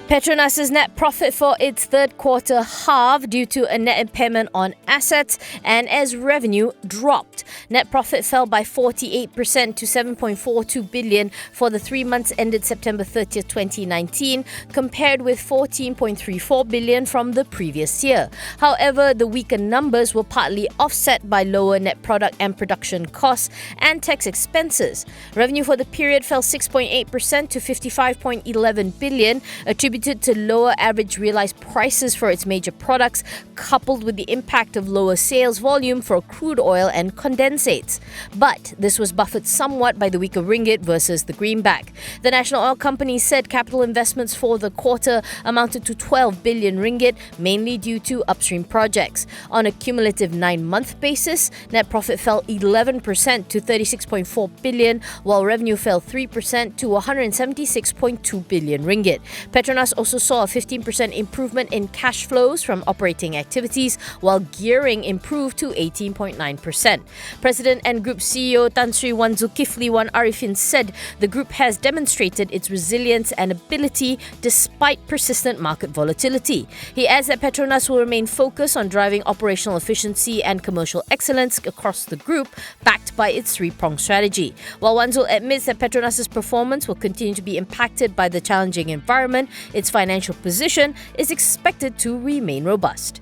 Petronas' net profit for its third quarter halved due to a net impairment on assets and as revenue dropped. Net profit fell by 48% to 7.42 billion for the 3 months ended September 30th, 2019, compared with 14.34 billion from the previous year. However, the weaker numbers were partly offset by lower net product and production costs and tax expenses. Revenue for the period fell 6.8% to 55.11 billion, attributed to lower average realised prices for its major products, coupled with the impact of lower sales volume for crude oil and condensates. But this was buffered somewhat by the weaker ringgit versus the greenback. The national oil company said capital investments for the quarter amounted to 12 billion ringgit, mainly due to upstream projects. On a cumulative 9-month basis, net profit fell 11% to 36.4 billion, while revenue fell 3% to 176.2 billion ringgit. Petronas also saw a 15% improvement in cash flows from operating activities, while gearing improved to 18.9%. President and Group CEO Tan Sri Wan Zulkifli Wan Arifin said the group has demonstrated its resilience and ability despite persistent market volatility. He adds that Petronas will remain focused on driving operational efficiency and commercial excellence across the group, backed by its three-pronged strategy. While Wan Zul admits that Petronas' performance will continue to be impacted by the challenging environment, its financial position is expected to remain robust.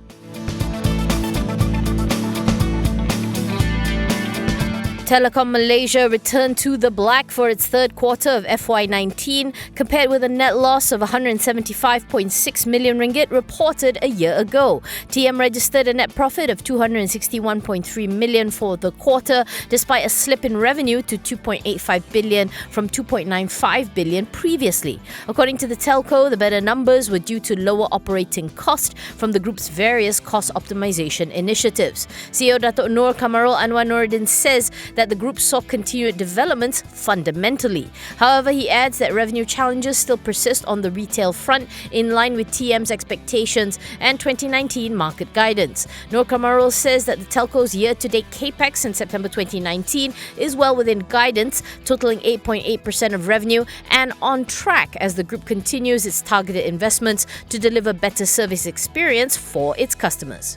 Telekom Malaysia returned to the black for its third quarter of FY19, compared with a net loss of 175.6 million ringgit reported a year ago. TM registered a net profit of 261.3 million for the quarter, despite a slip in revenue to 2.85 billion from 2.95 billion previously. According to the telco, the better numbers were due to lower operating cost from the group's various cost optimization initiatives. CEO Datuk Nur Kamarul Anwar Nuruddin says that the group saw continued developments fundamentally. However, he adds that revenue challenges still persist on the retail front, in line with TM's expectations and 2019 market guidance. Nur Kamarul says that the telco's year-to-date capex in September 2019 is well within guidance, totaling 8.8% of revenue, and on track as the group continues its targeted investments to deliver better service experience for its customers.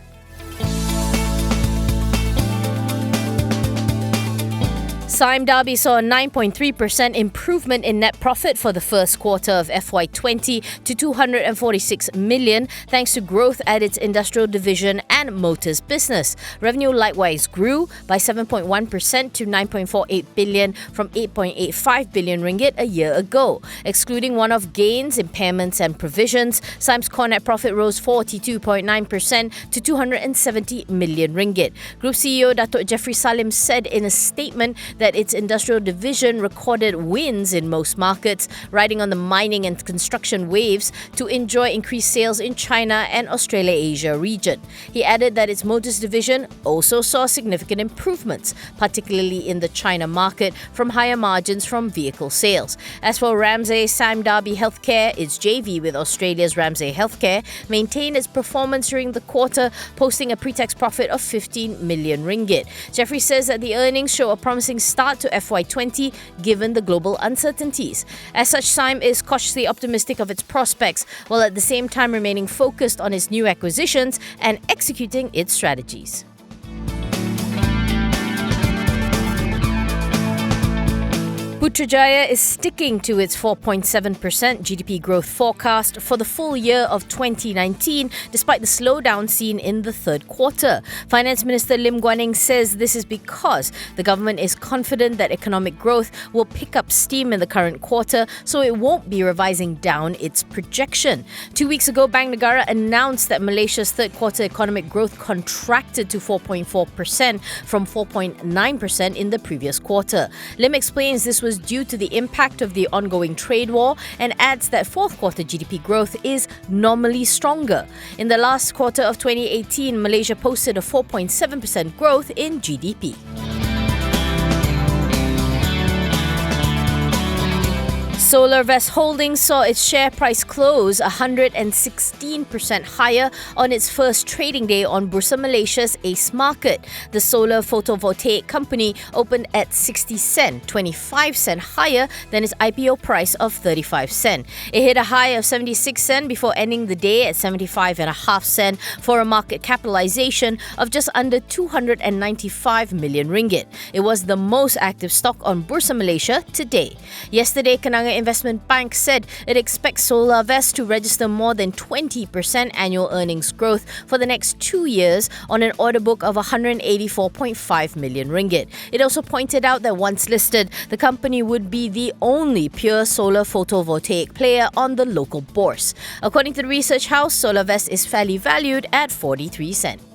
Sime Darby saw a 9.3% improvement in net profit for the first quarter of FY20 to 246 million, thanks to growth at its industrial division and motors business. Revenue likewise grew by 7.1% to 9.48 billion from 8.85 billion ringgit a year ago. Excluding one-off gains, impairments and provisions, Sime's core net profit rose 42.9% to 270 million ringgit. Group CEO Datuk Jeffrey Salim said in a statement that its industrial division recorded wins in most markets, riding on the mining and construction waves to enjoy increased sales in China and Australia-Asia region. He added that its motors division also saw significant improvements, particularly in the China market, from higher margins from vehicle sales. As for Ramsay Sime Darby Healthcare, its JV with Australia's Ramsay Healthcare maintained its performance during the quarter, posting a pre-tax profit of 15 million ringgit. Jeffrey says that the earnings show a promising start to FY20 given the global uncertainties. As such, Sime is cautiously optimistic of its prospects, while at the same time remaining focused on its new acquisitions and executing its strategies. Putrajaya is sticking to its 4.7% GDP growth forecast for the full year of 2019, despite the slowdown seen in the third quarter. Finance Minister Lim Guan Eng says this is because the government is confident that economic growth will pick up steam in the current quarter, so it won't be revising down its projection. 2 weeks ago, Bank Negara announced that Malaysia's third quarter economic growth contracted to 4.4% from 4.9% in the previous quarter. Lim explains this was due to the impact of the ongoing trade war and adds that fourth quarter GDP growth is normally stronger. In the last quarter of 2018, Malaysia posted a 4.7% growth in GDP. Solarvest Holdings saw its share price close 116% higher on its first trading day on Bursa Malaysia's ACE market. The solar photovoltaic company opened at 60 cent, 25 cent higher than its IPO price of 35 cent. It hit a high of 76 cent before ending the day at 75.5 cent for a market capitalization of just under 295 million ringgit. It was the most active stock on Bursa Malaysia today. Yesterday, Kenanga Investment Bank said it expects Solarvest to register more than 20% annual earnings growth for the next 2 years on an order book of 184.5 million ringgit. It also pointed out that once listed, the company would be the only pure solar photovoltaic player on the local bourse. According to the research house, Solarvest is fairly valued at 43 cents.